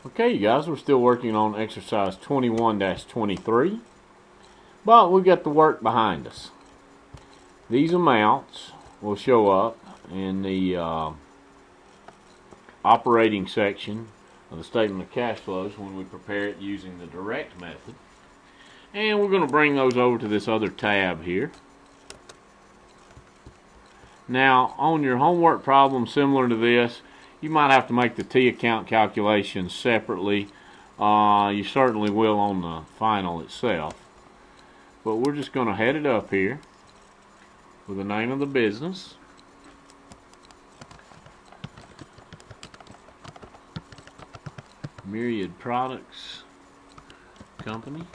Okay, you guys, we're still working on exercise 21-23, but we've got the work behind us. These amounts will show up in the operating section of the statement of cash flows when we prepare it using the direct method. And we're going to bring those over to this other tab here. Now, on your homework problem similar to this, you might have to make the T account calculations separately. You certainly will on the final itself. But we're just going to head it up here with the name of the business. Myriad Products Company.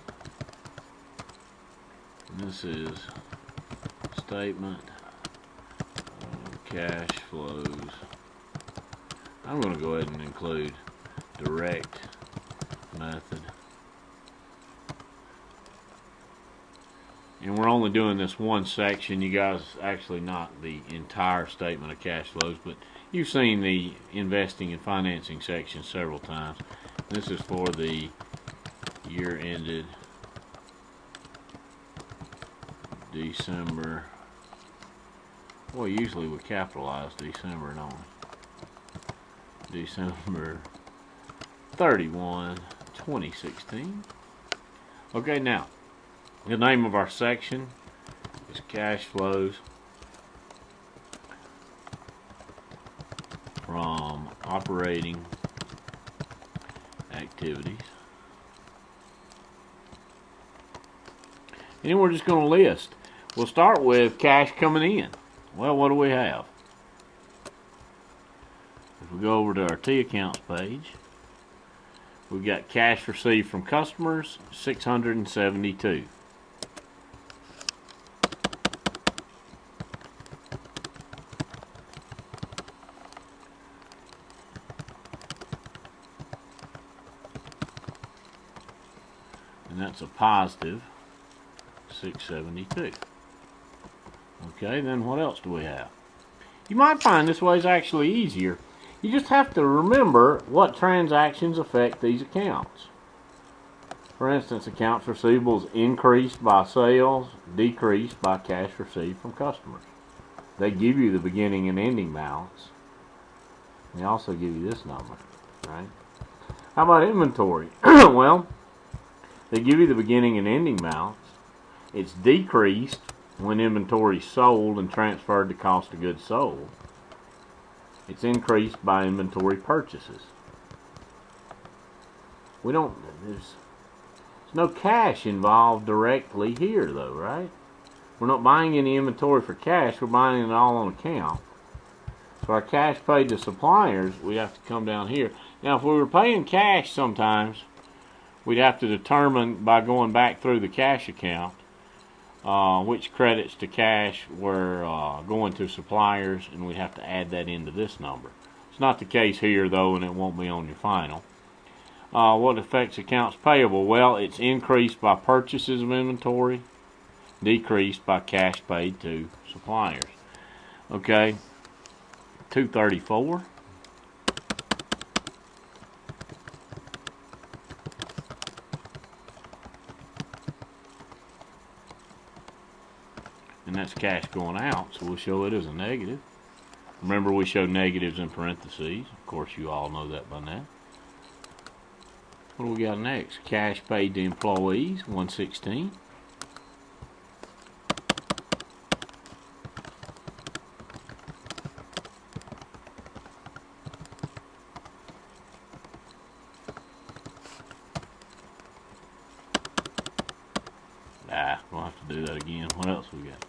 And this is statement of cash flows. I'm going to go ahead and include direct method. And we're only doing this one section. You guys, actually not the entire statement of cash flows, but you've seen the investing and financing section several times. This is for the year ended December. Well, usually we capitalize December, don't we? December 31, 2016. Okay, now, the name of our section is cash flows from operating activities. And then we're just going to list. We'll start with cash coming in. Well, what do we have? If we go over to our T accounts page, we've got cash received from customers, 672. And that's a positive 672. Okay, then what else do we have? You might find this way is actually easier. You just have to remember what transactions affect these accounts. For instance, accounts receivables increased by sales, decreased by cash received from customers. They give you the beginning and ending balance. They also give you this number, right? How about inventory? Well, they give you the beginning and ending balance. It's decreased when inventory is sold and transferred to cost of goods sold. It's increased by inventory purchases. There's no cash involved directly here though, right? We're not buying any inventory for cash, we're buying it all on account. So our cash paid to suppliers, we have to come down here. Now if we were paying cash sometimes, we'd have to determine by going back through the cash account which credits to cash were going to suppliers, and we'd have to add that into this number. It's not the case here though, and it won't be on your final. What affects accounts payable? Well, it's increased by purchases of inventory, decreased by cash paid to suppliers. Okay, 234. And that's cash going out, so we'll show it as a negative. Remember, we show negatives in parentheses. Of course, you all know that by now. What do we got next? Cash paid to employees, 116. We'll have to do that again. What else we got?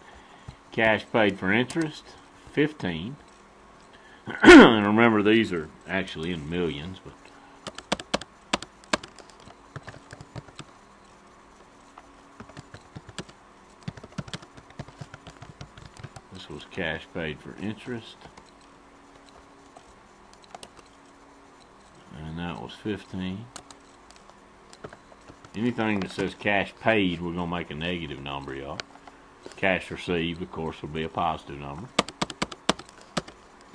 Cash paid for interest, 15. And remember, these are actually in millions, but this was cash paid for interest, and that was 15. Anything that says cash paid, we're going to make a negative number, y'all. Cash received, of course, will be a positive number.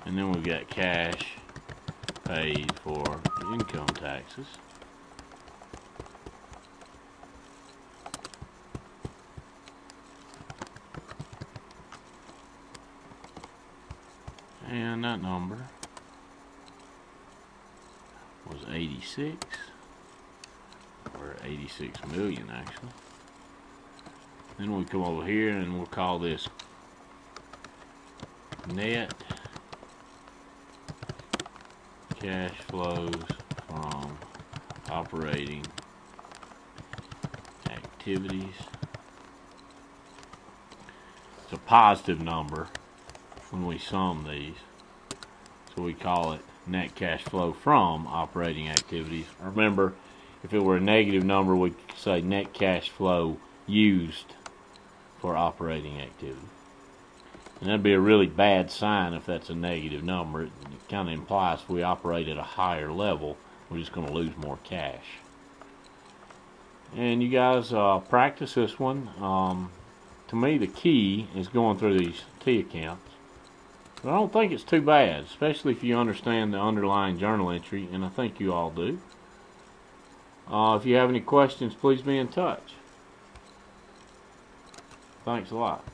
And then we've got cash paid for income taxes. And that number was 86, or 86 million actually. Then we come over here and we'll call this net cash flows from operating activities. It's a positive number when we sum these, so we call it net cash flow from operating activities. Remember, if it were a negative number, we'd say net cash flow used for operating activity. And that'd be a really bad sign if that's a negative number. It kind of implies if we operate at a higher level, we're just going to lose more cash. And you guys practice this one. To me, the key is going through these T accounts. But I don't think it's too bad, especially if you understand the underlying journal entry, and I think you all do. If you have any questions, please be in touch. Thanks a lot.